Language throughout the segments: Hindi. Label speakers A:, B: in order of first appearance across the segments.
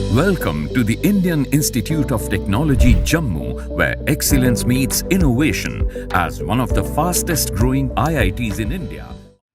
A: Welcome to the Indian Institute of Technology Jammu, where excellence meets innovation as one of the fastest growing IITs in India.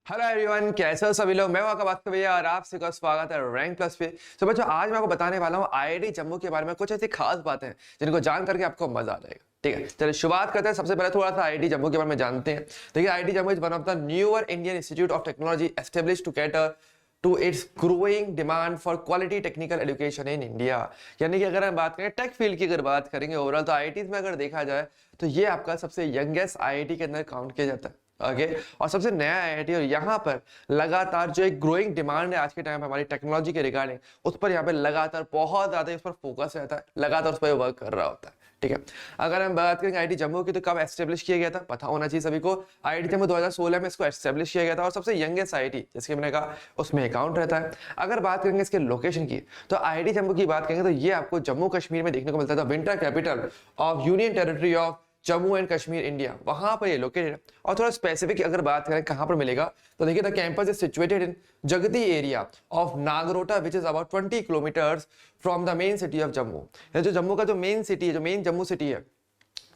B: Hello everyone, कैसे हो सभी लोग। मैं हूं आपका बात भैया और आप सबका स्वागत है रैंक प्लस पे। तो बच्चों, आज मैं आपको बताने वाला हूं आईआईटी जम्मू के बारे में कुछ ऐसी खास बातें हैं जिनको जान करके आपको मजा आ जाएगा। ठीक है, चलिए शुरुआत करते हैं। सबसे पहले थोड़ा सा आईआईटी जम्मू के बारे में जानते हैं। देखिए, IIT Jammu is one of the newer Indian institute of technology established to cater to its growing demand for quality technical education in India. यानी कि अगर हम बात करें टेक फील्ड की, अगर बात करेंगे ओवरऑल, तो आईआईटी में अगर देखा जाए तो ये आपका सबसे यंगेस्ट आईआईटी के अंदर काउंट किया जाता है। ओके और सबसे नया आईआईटी, और यहाँ पर लगातार जो एक ग्रोइंग डिमांड है आज के टाइम पे हमारी टेक्नोलॉजी के रिगार्डिंग, उस पर यहाँ पे लगातार बहुत ज्यादा उस पर फोकस रहता है, लगातार उस पर वर्क कर रहा होता है। ठीक है, अगर हम बात करेंगे आईआईटी जम्मू की, तो कब एस्टेब्लिश किया गया था पता होना चाहिए सभी को। आईआईटी जम्मू 2016 में इसको एस्टेब्लिश किया गया था और सबसे यंगेस्ट आईआईटी जैसे कि मैंने कहा उसमें अकाउंट रहता है। अगर बात करेंगे इसके लोकेशन की, तो आईआईटी जम्मू की बात करेंगे तो ये आपको जम्मू कश्मीर में देखने को मिलता था, winter capital of union territory of Jammu and Kashmir India, वहां पर ये लोकेटेड है। और थोड़ा स्पेसिफिक अगर बात करें कहां पर मिलेगा, तो देखिए the campus is situated in Jagti area of Nagrota which is about 20 kilometres from the main city of Jammu. जो जम्मू का जो मेन सिटी है, जो मेन जम्मू सिटी है,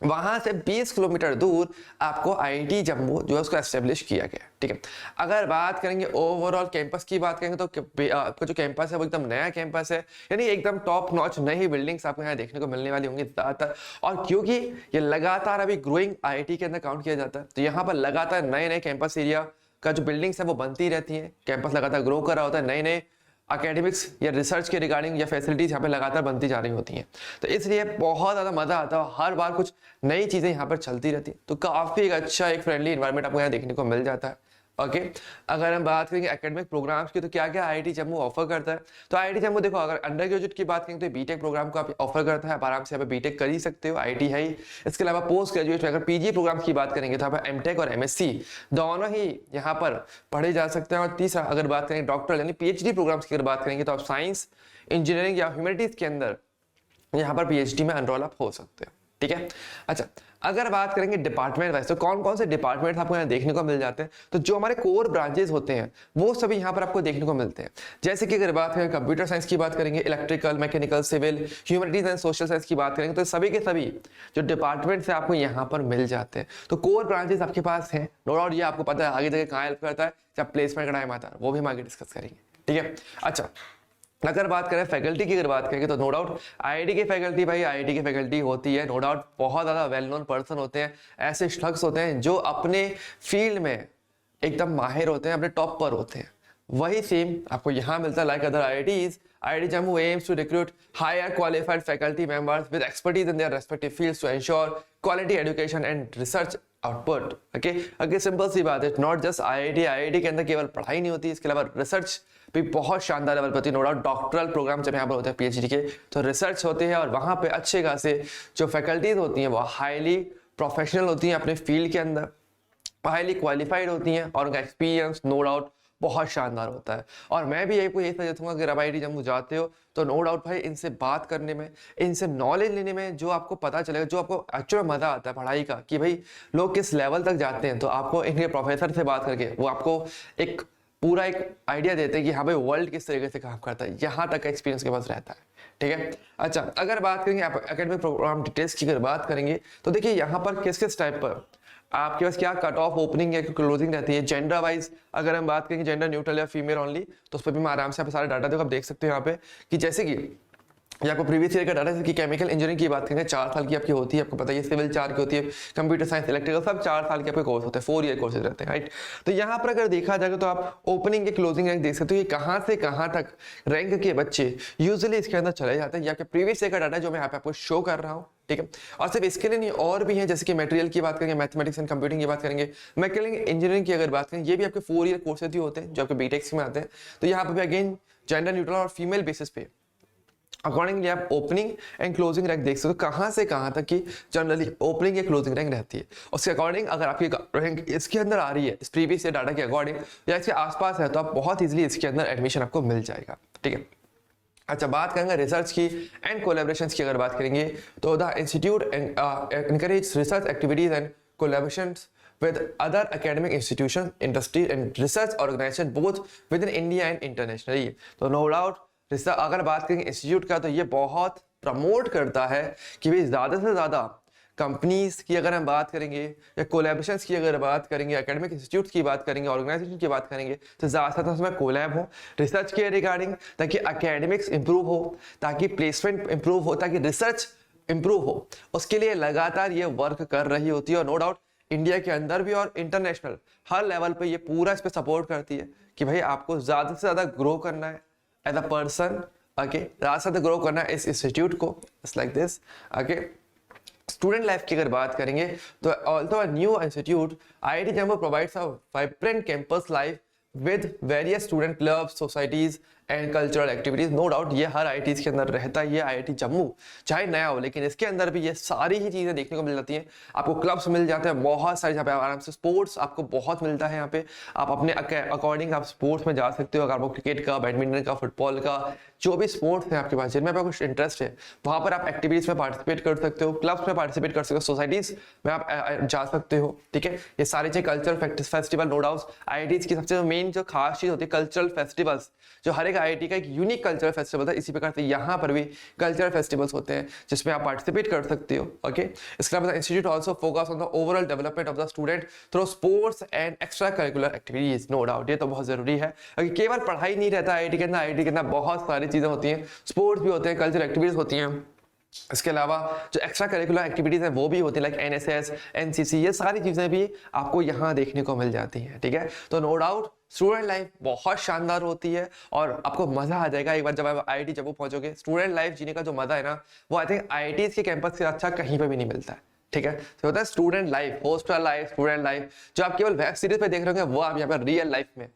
B: वहां से 20 किलोमीटर दूर आपको आईआईटी जम्मू जो है उसको एस्टेब्लिश किया गया। ठीक है, अगर बात करेंगे ओवरऑल कैंपस की बात करेंगे, तो आपका जो कैंपस है वो एकदम नया कैंपस है, यानी एकदम टॉप नॉच नई बिल्डिंग्स आपको यहाँ देखने को मिलने वाली होंगी ज्यादातर। और क्योंकि ये लगातार अभी ग्रोइंग आईआईटी के अंदर काउंट किया जाता है, तो यहाँ पर लगातार नए नए कैंपस एरिया का जो बिल्डिंग्स है वो बनती रहती है। कैंपस लगातार ग्रो कर रहा होता है, नए नए अकेडमिक्स या रिसर्च के रिगार्डिंग या फैसिलिटीज यहाँ पे लगातार बनती जा रही होती हैं, तो इसलिए बहुत ज़्यादा मजा आता है। हर बार कुछ नई चीज़ें यहाँ पर चलती रहती हैं, तो काफ़ी एक अच्छा एक फ्रेंडली इन्वायरमेंट आपको यहाँ देखने को मिल जाता है। ओके अगर हम बात करेंगे एकेडमिक प्रोग्राम्स की, तो क्या क्या आईआईटी जम्मू ऑफर करता है, तो आईआईटी जम्मू देखो, अगर अंडर ग्रेजुएट की बात करें तो बीटेक प्रोग्राम को आप ऑफर करता है, आप आराम से यहाँ पे बीटेक कर ही सकते हो, आईआईटी है ही। इसके अलावा पोस्ट ग्रेजुएट अगर पीजी प्रोग्राम्स की बात करेंगे तो यहाँ पर एमटेक और एमएससी दोनों ही यहाँ पर पढ़े जा सकते हैं। और तीसरा अगर बात करें डॉक्टर यानी पीएचडी प्रोग्राम्स की अगर बात करेंगे, तो आप साइंस, इंजीनियरिंग या ह्यूमैनिटीज के अंदर यहाँ पर पीएचडी में एनरोल आप हो सकते हो। ठीक है, अच्छा अगर बात करेंगे डिपार्टमेंट वाइज, तो कौन कौन से डिपार्टमेंट आपको यहाँ देखने को मिल जाते हैं, तो जो हमारे कोर ब्रांचेस होते हैं वो सभी यहाँ पर आपको देखने को मिलते हैं। जैसे कि अगर बात करें कंप्यूटर साइंस की बात करेंगे, electrical, mechanical, civil, humanities and social science की बात करेंगे, तो सभी के सभी जो डिपार्टमेंट्स है आपको यहाँ पर मिल जाते हैं। तो कोर ब्रांचेस आपके पास है, नो डाउट, ये आपको पता है आगे जाके कहाँ हेल्प करता है, जब प्लेसमेंट का टाइम आता है, वो भी हम आगे डिस्कस करेंगे। ठीक है, अच्छा अगर बात करें फैकल्टी की, अगर बात करेंगे तो नो डाउट आईआईटी की फैकल्टी, भाई आईआईटी की फैकल्टी होती है नो डाउट बहुत ज़्यादा वेल नोन पर्सन होते हैं, ऐसे शख्स होते हैं जो अपने फील्ड में एकदम माहिर होते हैं, अपने टॉप पर होते हैं। वही सेम आपको यहाँ मिलता है like other IITs. IIT Jammu aims to recruit higher qualified faculty members with expertise in their respective fields to ensure quality education and research output. Okay, simple सी बात है, नॉट जस्ट आईआईटी के अंदर केवल पढ़ाई नहीं होती, इसके अलावा रिसर्च भी बहुत शानदार लेवल पर होती है। नो डाउट डॉक्टरल प्रोग्राम जब यहाँ पर होते हैं पीएचडी के, तो रिसर्च होते हैं और वहाँ पे अच्छे खासे जो फैकल्टीज होती हैं वो हाईली प्रोफेशनल होती हैं अपने फील्ड के अंदर, हाईली क्वालिफाइड होती हैं और उनका एक्सपीरियंस नो डाउट बहुत शानदार होता है। और मैं भी यही सजेस्ट करूंगा, अगर आप आईआईटी जम्मू जाते हो तो नो डाउट भाई इनसे बात करने में, इनसे नॉलेज लेने में जो आपको पता चलेगा, जो आपको एक्चुअल मजा आता है पढ़ाई का कि भाई लोग किस लेवल तक जाते हैं, तो आपको इनके प्रोफेसर से बात करके वो आपको एक पूरा एक आइडिया देते हैं कि हाँ भाई वर्ल्ड किस तरीके से काम करता है, यहाँ तक का एक्सपीरियंस के पास रहता है। ठीक है, अच्छा अगर बात करेंगे आप एकेडमिक प्रोग्राम डिटेल्स की अगर बात करेंगे, तो देखिए यहाँ पर किस किस टाइप पर आपके पास क्या कट ऑफ ओपनिंग या क्लोजिंग रहती है। जेंडर वाइज अगर हम बात करेंगे जेंडर न्यूट्रल या फीमेल ओनली, तो उस पर भी मैं आराम से आप सारे डाटा देखो, आप देख सकते हो यहाँ पे कि जैसे कि ये आपको प्रीवियस ईयर का डाटा है कि केमिकल इंजीनियरिंग की बात करेंगे 4 साल की आपकी होती है, आपको पता है, सिविल 4 की होती है, कंप्यूटर साइंस, इलेक्ट्रिकल सब 4 साल के आपके कोर्स होते हैं, 4 ईयर कोर्सेज रहते हैं, राइट। तो यहाँ पर अगर देखा जाएगा तो आप ओपनिंग या क्लोजिंग रैंक देख सकते हो कि कहाँ से कहाँ तक रैंक के बच्चे यूजुअली इसके अंदर चले जाते हैं। ये आपके प्रीवियस ईयर का डाटा जो मैं यहाँ पे आपको शो कर रहा हूँ। ठीक है, और सिर्फ इसके लिए नहीं और भी है, जैसे कि मटेरियल की बात करेंगे, मैथमेटिक्स एंड कंप्यूटिंग की बात करेंगे, मैकेनिकल इंजीनियरिंग की अगर बात करें, ये भी आपके 4 ईयर कोर्सेज ही होते हैं जो आपके बीटेक्स में आते हैं। तो यहाँ पर भी अगेन जेंडर न्यूट्रल और फीमेल बेसिस पे अकॉर्डिंगली आप ओपनिंग एंड क्लोजिंग रैंक देख सकते हो, कहाँ से कहाँ तक की जनरली ओपनिंग या क्लोजिंग रैंक रहती है। उसके अकॉर्डिंग अगर आपकी रैंक इसके अंदर आ रही है इस प्रीवियस ईयर डाटा के अकॉर्डिंग या इसके आसपास है, तो आप बहुत इजीली इसके अंदर एडमिशन आपको मिल जाएगा। ठीक है, अच्छा बात करेंगे रिसर्च की एंड कोलैबोरेशंस की अगर बात करेंगे, तो the institute encourage research activities and collaborations with other academic institutions, industry and research organizations both within India and internationally. So no doubt अगर बात करेंगे इंस्टीट्यूट का, तो ये बहुत प्रमोट करता है कि भाई ज़्यादा से ज़्यादा कंपनीज की अगर हम बात करेंगे या कोलैबोरेशंस की अगर बात करेंगे, एकेडमिक इंस्टीट्यूट की बात करेंगे, ऑर्गेनाइजेशन की बात करेंगे, तो ज़्यादा से ज़्यादा उसमें कोलैब हो रिसर्च के रिगार्डिंग, ताकि एकेडमिक्स इंप्रूव हो, ताकि प्लेसमेंट इंप्रूव हो, ताकि रिसर्च इंप्रूव हो। उसके लिए लगातार ये वर्क कर रही होती है और नो डाउट इंडिया के अंदर भी और इंटरनेशनल हर लेवल पे ये पूरा इस पे सपोर्ट करती है कि भाई आपको ज़्यादा से ज़्यादा ग्रो करना है एज अ पर्सन, ओके, ज़्यादा से ज़्यादा ग्रो करना है इस इंस्टीट्यूट को, it's like this, okay. Student life की अगर बात करेंगे तो also a new institute IIT Jammu provides a vibrant campus life with various student clubs, societies and cultural activities. No doubt ये हर IITs के अंदर रहता है, ये IIT जम्मू चाहे नया हो लेकिन इसके अंदर भी ये सारी ही चीज़ें देखने को मिल जाती हैं। आपको क्लब्स मिल जाते हैं बहुत सारे, जहाँ पे आराम से स्पोर्ट्स आपको बहुत मिलता है। यहाँ पे आप अपने अकॉर्डिंग आप स्पोर्ट्स में जा सकते हो। अगर आपको क्रिकेट का, बैडमिंटन का, फुटबॉल का, जो भी स्पोर्ट्स है आपके पास जिनमें आपको कुछ इंटरेस्ट है, वहाँ पर आप एक्टिविटीज़ में पार्टिसिपेट कर सकते हो, क्लब्स में पार्टिसिपेट कर सकते हो, सोसाइटीज़ में आप जा सकते हो, ठीक है। ये सारी चीज़ cultural festival, no doubt IITs की सबसे मेन जो खास चीज़ होती है कल्चरल फेस्टिवल्स, जो हर एक IIT का एक यूनिक कल्चरल फेस्टिवल है। इसी प्रकार से यहाँ पर भी कल्चरल फेस्टिवल्स होते हैं जिसमें आप पार्टिसिपेट कर सकते हो, ओके। इसके अलावा institute also focus on the overall development of the student through sports and extra curricular activities. No doubt ये तो बहुत जरूरी है, क्योंकि केवल पढ़ाई नहीं रहता IIT के अंदर। IIT के अंदर बहुत सारी चीजें होती हैं, स्पोर्ट्स भी होते हैं, कल्चरल एक्टिविटीज होती हैं। इसके अलावा जो एक्स्ट्रा करिकुलर एक्टिविटीज हैं वो भी होती है, लाइक NSS, NCC, ये सारी चीजें भी आपको यहाँ देखने को मिल जाती हैं, ठीक है। तो नो डाउट स्टूडेंट लाइफ बहुत शानदार होती है और आपको मजा आ जाएगा एक बार जब आप IIT जम्मू पहुंचोगे। स्टूडेंट लाइफ जीने का जो मजा है ना, वो आई थिंक IITs के कैंपस से अच्छा कहीं पे भी नहीं मिलता है, ठीक है। तो होता है student life, hostel life, student life, जो आप केवल वेब सीरीज पे देख रहे होंगे वो आप यहाँ पर रियल लाइफ में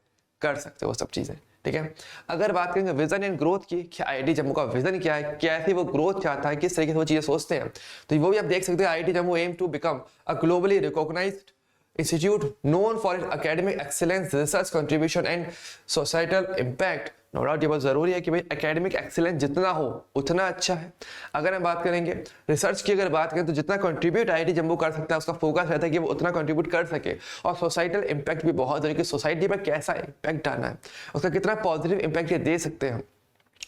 B: कर सकते हो सब चीजें, ठीक है। अगर बात करेंगे विजन एंड ग्रोथ की, IIT जम्मू का विजन क्या है, कैसे वो ग्रोथ चाहता है, किस तरीके से वो चीजें सोचते हैं, तो वो भी आप देख सकते हैं। IIT Jammu aim to become a globally recognised institute known for its academic excellence, research contribution and societal impact। No doubt ये बहुत जरूरी है कि भाई एकेडमिक एक्सीलेंस जितना हो उतना अच्छा है। अगर हम बात करेंगे रिसर्च की, अगर बात करें तो जितना कंट्रीब्यूट IIT जम्मू कर सकता है उसका फोकस रहता है कि वो उतना कंट्रीब्यूट कर सके। और सोसाइटल इम्पैक्ट भी बहुत जरूरी, कि सोसाइटी पर कैसा इम्पैक्ट डालना है, उसका कितना पॉजिटिव इम्पैक्ट ये दे सकते हैं,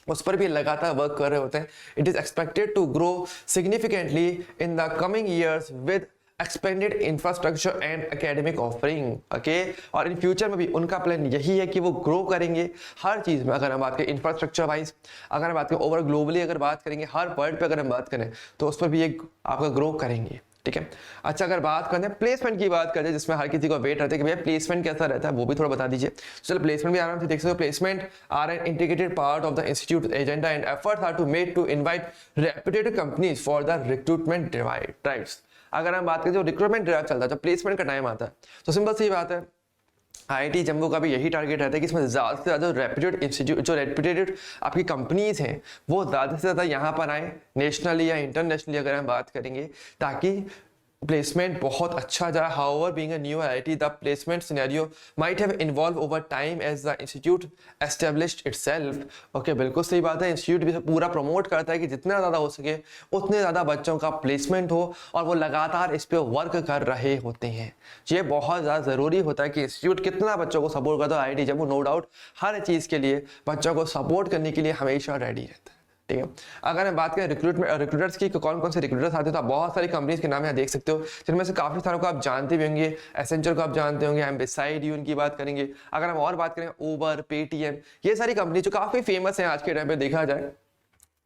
B: उस पर भी लगातार वर्क कर रहे होते हैं। It is expected to grow significantly in the coming years with expanded infrastructure and academic offering, okay. और इन फ्यूचर में भी उनका प्लान यही है कि वो ग्रो करेंगे हर चीज़ में। अगर हम बात करें इंफ्रास्ट्रक्चर वाइज, अगर हम बात करें ओवर ग्लोबली, अगर बात करेंगे हर वर्ल्ड पे अगर हम बात करें तो उस पर भी एक आपका ग्रो करेंगे, ठीक है। अच्छा, अगर बात करते हैं प्लेसमेंट की बात करते हैं, जिसमें हर किसी को वेट रहता है कि भैया प्लेसमेंट कैसा रहता है, वो भी थोड़ा बता दीजिए। चलो प्लेसमेंट भी आराम से देख सकते हो। Placement are an integrated part of the institute agenda and efforts are to made to invite reputed companies for the recruitment drives. अगर हम बात करें जो रिक्रूटमेंट ड्राइव चलता है, जब प्लेसमेंट का टाइम आता है, तो सिंपल सी बात है IIT जम्मू का भी यही टारगेट रहता है कि इसमें ज़्यादा से ज़्यादा रेप्यूटेड इंस्टीट्यूट, जो रेप्यूटेड आपकी कंपनीज हैं, वो ज़्यादा से ज़्यादा यहाँ पर आए, नेशनली या इंटरनेशनली अगर हम बात करेंगे, ताकि प्लेसमेंट बहुत अच्छा जाए। However, being a new IIT, the placement scenario might have evolved over time as the institute established itself। Okay, बिल्कुल सही बात है। इंस्टीट्यूट भी पूरा प्रमोट करता है कि जितना ज़्यादा हो सके उतने ज़्यादा बच्चों का प्लेसमेंट हो, और वो लगातार इस पर वर्क कर रहे होते हैं। ये बहुत ज़्यादा ज़रूरी होता है कि इंस्टीट्यूट कितना बच्चों को सपोर्ट करता है। IIT जम्मू नो डाउट हर चीज़ के लिए बच्चों को सपोर्ट करने के लिए हमेशा रेडी रहता है, ठीक है। अगर हम बात करें रिक्रूटर्स की, कौन कौन से रिक्रूटर्स आते हैं, तो आप बहुत सारी कंपनीज के नाम यहाँ देख सकते हो, जिनमें से काफी सारों को आप जानते भी होंगे। एसेंचर को आप जानते होंगे, हम बिसाइड यू उनकी बात करेंगे। अगर हम और बात करें उबर, पेटीएम, ये सारी कंपनी जो काफी फेमस है आज के टाइम पे देखा जाए,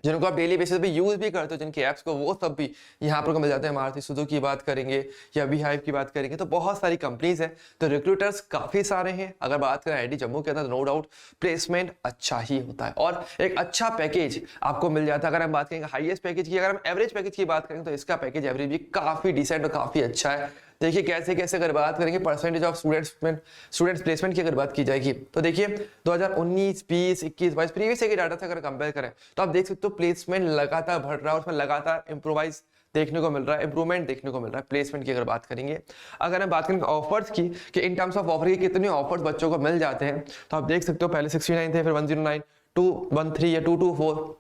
B: जिनको आप डेली बेसिस पे यूज भी करते हो, जिनके ऐप्स को, वो सब भी यहाँ पर मिल जाते हैं। मारुति सुजुकी की बात करेंगे या बीहाइव की बात करेंगे, तो बहुत सारी कंपनीज हैं, तो रिक्रूटर्स काफी सारे हैं। अगर बात करें IIT जम्मू के अंदर, नो डाउट प्लेसमेंट अच्छा ही होता है और एक अच्छा पैकेज आपको मिल जाता है। अगर हम बात करेंगे हाईएस्ट पैकेज की, अगर हम एवरेज पैकेज की बात करेंगे, तो इसका पैकेज एवरेज भी काफी डिसेंट और काफी अच्छा है। देखिए कैसे कैसे अगर बात करेंगे परसेंटेज ऑफ स्टूडेंट्स प्लेसमेंट की अगर बात की जाएगी, तो देखिए 2019, 20, 21, 22 प्रीवियस ईयर के डाटा से अगर कंपेयर करें, तो आप देख सकते हो प्लेसमेंट लगातार बढ़ रहा है, उसमें लगातार इंप्रूवाइज देखने को मिल रहा है, इंप्रूवमेंट देखने को मिल रहा है प्लेसमेंट की अगर बात करेंगे। अगर हम बात करेंगे ऑफर्स की, कि इन टर्म्स ऑफ ऑफर के कितने ऑफर्स बच्चों को मिल जाते हैं, तो आप देख सकते हो पहले 69 थे, फिर 109, 213 या 224,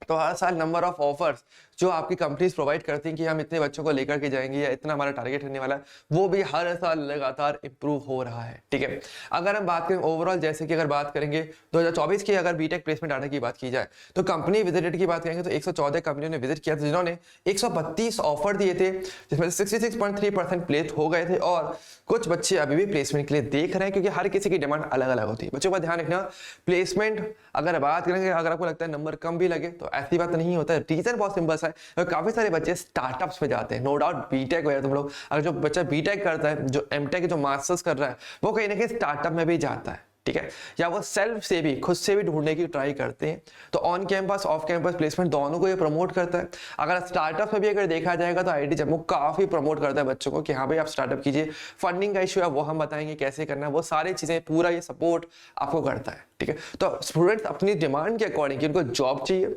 B: तो हर साल नंबर ऑफ ऑफर्स जो आपकी कंपनीज प्रोवाइड करती हैं कि हम इतने बच्चों को लेकर के जाएंगे या इतना हमारा टारगेट रहने वाला है, वो भी हर साल लगातार इंप्रूव हो रहा है। ठीक है, अगर हम बात करें ओवरऑल, जैसे कि अगर बात करेंगे 2024 की अगर बीटेक प्लेसमेंट डाटा की बात की जाए तो कंपनी विजिटेड की बात करेंगे तो 114 कंपनियों ने विजिट किया था, जिन्होंने 132 ऑफर दिए थे, जिसमें 66.3% प्लेस हो गए थे। और कुछ बच्चे अभी भी प्लेसमेंट के लिए देख रहे हैं, क्योंकि हर किसी की डिमांड अलग अलग होती है। बच्चों का ध्यान रखना, प्लेसमेंट अगर बात करेंगे, अगर आपको लगता है नंबर कम भी लगे तो ऐसी बात नहीं होता है। रीजन बहुत सिंपल सा है, काफी सारे बच्चे स्टार्टअप्स में जाते हैं। नो डाउट बीटेक वगैरह तुम लोग, अगर जो बच्चा बीटेक करता है, जो एमटेक जो मास्टर्स कर रहा है, वो कहीं ना कहीं स्टार्टअप में भी जाता है। ठीक है, या वो सेल्फ से भी खुद से भी ढूंढने की ट्राई करते हैं। तो on campus off campus placement दोनों को ये प्रमोट करता है। अगर स्टार्टअप में भी अगर देखा जाएगा तो आईआईटी जम्मू काफी प्रमोट करता है बच्चों को कि हाँ भाई आप स्टार्टअप कीजिए। फंडिंग का इशू है वो हम बताएंगे कैसे करना है, वो सारी चीजें पूरा ये सपोर्ट आपको करता है। ठीक है, तो स्टूडेंट्स अपनी डिमांड के अकॉर्डिंग कि उनको जॉब चाहिए,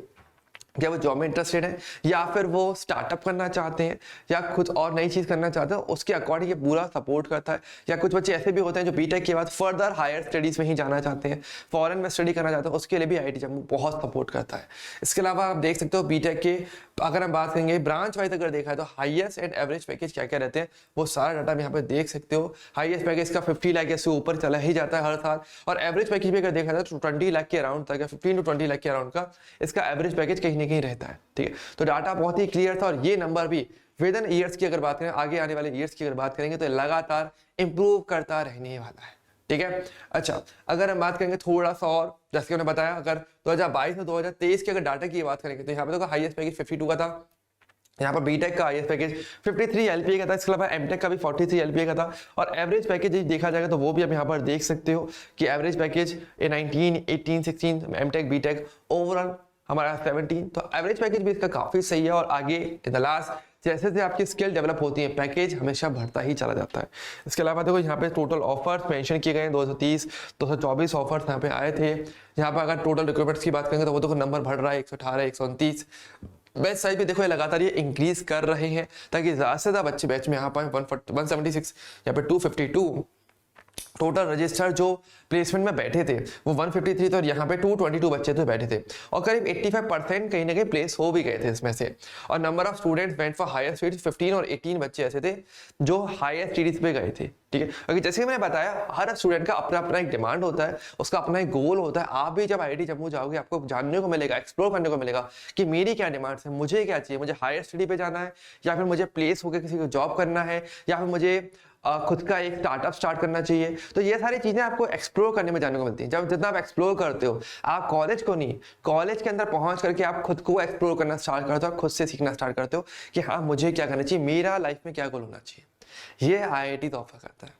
B: क्या वो जॉब में इंटरेस्टेड है या फिर वो स्टार्टअप करना चाहते हैं या कुछ और नई चीज करना चाहते हैं, उसके अकॉर्डिंग ये पूरा सपोर्ट करता है। या कुछ बच्चे ऐसे भी होते हैं जो बीटेक के बाद फर्दर हायर स्टडीज में ही जाना चाहते हैं, फॉरेन में स्टडी करना चाहते हैं, उसके लिए भी आईआईटी जम्मू बहुत सपोर्ट करता है। इसके अलावा आप देख सकते हो बीटेक के अगर हम बात करेंगे ब्रांच वाइज अगर देखा है तो हाईएस्ट एंड एवरेज पैकेज क्या क्या रहते हैं वो सारा डाटा आप यहाँ पे देख सकते हो। हाईएस्ट पैकेज का 50 लाख से ऊपर चला ही जाता है हर साल, और एवरेज पैकेज भी अगर देखा जाए तो 20 लाख के अराउंड तक, 15 to 20 लाख के अराउंड का इसका एवरेज पैकेज कहीं ना कहीं रहता है। ठीक है, तो डाटा बहुत ही क्लियर था, और ये नंबर भी विद इन ईयर्स की अगर बात करें, आगे आने वाले ईयर्स की अगर बात करेंगे तो लगातार इंप्रूव करता रहने वाला है। ठीक है, अच्छा अगर हम बात करेंगे थोड़ा सा और, जैसे मैंने बताया अगर 2022 और 2023 के अगर डाटा की बात करेंगे तो यहाँ पे तो हाईएस्ट पैकेज 52 का था, यहाँ पर बीटेक का हाईएस्ट पैकेज 53 एलपीए का था, इसके अलावा एमटेक का भी 43 एलपीए का था। और एवरेज पैकेज देखा जाएगा तो वो भी आप यहाँ पर देख सकते हो कि average package 19, 18, 16 MTech BTech, overall हमारा 17। तो एवरेज पैकेज भी इसका काफी सही है, और आगे इन द लास्ट जैसे जैसे आपकी स्किल डेवलप होती है पैकेज हमेशा बढ़ता ही चला जाता है। इसके अलावा देखो यहाँ पे टोटल ऑफर्स मेंशन किए गए हैं, 230 224 ऑफर्स यहाँ पे आए थे। यहाँ पर अगर टोटल रिक्रूटमेंट्स की बात करेंगे तो वो देखो नंबर बढ़ रहा है, 118, 129। बैच साइज भी देखो ये लगातार ये इंक्रीज कर रहे हैं ताकि ज्यादा से ज्यादा बच्चे बैच में यहाँ पाए। 176 यहाँ पे 252 टोटल रजिस्टर जो प्लेसमेंट में बैठे थे वो 153 थे, और यहाँ पे 222 बच्चे तो बैठे थे, और करीब 85% कहीं ना कहीं प्लेस हो भी गए थे इसमें से। और number of students went for higher studies 15 और 18 बच्चे ऐसे थे जो हायर स्टडीज पे गए थे। ठीक है, क्योंकि जैसे मैंने बताया हर स्टूडेंट का अपना अपना एक डिमांड होता है, उसका अपना एक गोल होता है। आप भी जब आईआईटी जम्मू जाओगे आपको जानने को मिलेगा, एक्सप्लोर करने को मिलेगा कि मेरी क्या डिमांड्स है, मुझे क्या चाहिए, मुझे हायर स्टडी पे जाना है या फिर मुझे प्लेस होकर किसी को जॉब करना है या फिर मुझे खुद का एक स्टार्टअप स्टार्ट करना चाहिए। तो ये सारी चीजें आपको एक्सप्लोर करने में जानने को मिलती हैं। जब जितना आप एक्सप्लोर करते हो, आप कॉलेज को नहीं, कॉलेज के अंदर पहुंच करके आप खुद को एक्सप्लोर करना स्टार्ट करते हो, आप खुद से सीखना स्टार्ट करते हो कि हाँ मुझे क्या करना चाहिए, मेरा लाइफ में क्या गोल होना चाहिए। ये आईआईटी तो ऑफर करता है,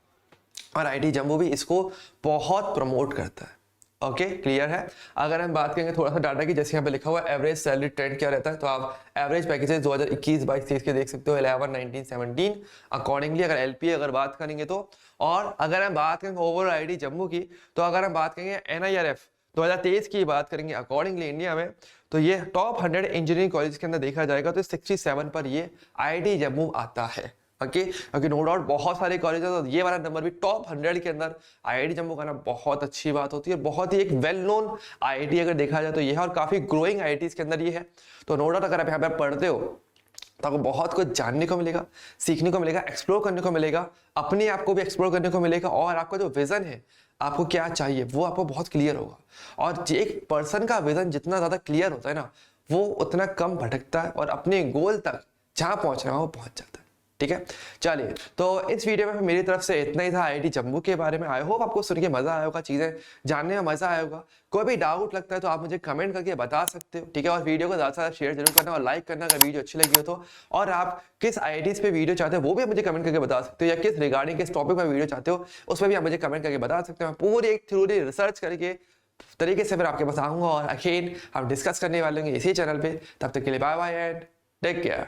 B: और आईआईटी जम्मू भी इसको बहुत प्रमोट करता है। ओके, क्लियर है। अगर हम बात करेंगे थोड़ा सा डाटा की, जैसे यहाँ पे लिखा हुआ है एवरेज सैलरी ट्रेंड क्या रहता है, तो आप एवरेज पैकेजेस 2021, 22, 23 के देख सकते हो, 11, 19, 17 अकॉर्डिंगली अगर एलपीए अगर बात करेंगे तो। और अगर हम बात करेंगे ओवरऑल आईआईटी जम्मू की, तो अगर हम बात करेंगे एनआईआरएफ 2023 की बात करेंगे अकॉर्डिंगली इंडिया में, तो ये टॉप 100 इंजीनियरिंग कॉलेज के अंदर देखा जाएगा तो 67 पर ये आईआईटी जम्मू आता है। ओके, क्योंकि नो डाउट बहुत सारे कॉलेज है, तो ये वाला नंबर भी टॉप 100 के अंदर आईआईटी जम्मू का ना बहुत अच्छी बात होती है। बहुत ही एक वेल नोन आईआईटी अगर देखा जाए तो ये है, और काफी ग्रोइंग आईआईटीज के अंदर ये है। तो नो डाउट अगर आप यहाँ पे पढ़ते हो तो आपको बहुत कुछ जानने को मिलेगा, सीखने को मिलेगा, एक्सप्लोर करने को मिलेगा, अपने आप को भी एक्सप्लोर करने को मिलेगा, और आपका जो विजन है, आपको क्या चाहिए वो आपको बहुत क्लियर होगा। और एक पर्सन का विजन जितना ज्यादा क्लियर होता है ना, वो उतना कम भटकता है और अपने गोल तक जहां पहुंचना है वो पहुंच जाता है। ठीक है, चलिए तो इस वीडियो में मेरी तरफ से इतना ही था आईआईटी जम्मू के बारे में। आई होप आपको सुन के मजा आया होगा, चीजें जानने में मजा आया होगा। कोई भी डाउट लगता है तो आप मुझे कमेंट करके बता सकते हो। ठीक है, और वीडियो को ज्यादा से ज्यादा शेयर जरूर करना और लाइक करना अगर वीडियो अच्छी लगी हो तो। और आप किस आईआईटीज पे वीडियो चाहते हो वो भी मुझे कमेंट करके बता सकते हो, या किस रिगार्डिंग किस टॉपिक में वीडियो चाहते हो उसमें भी आप मुझे कमेंट करके बता सकते हो। पूरी एक थ्योरी रिसर्च करके तरीके से फिर आपके पास आऊंगा और अगेन हम डिस्कस करने वाले होंगे इसी चैनल पे। तब तक के लिए bye bye and take care.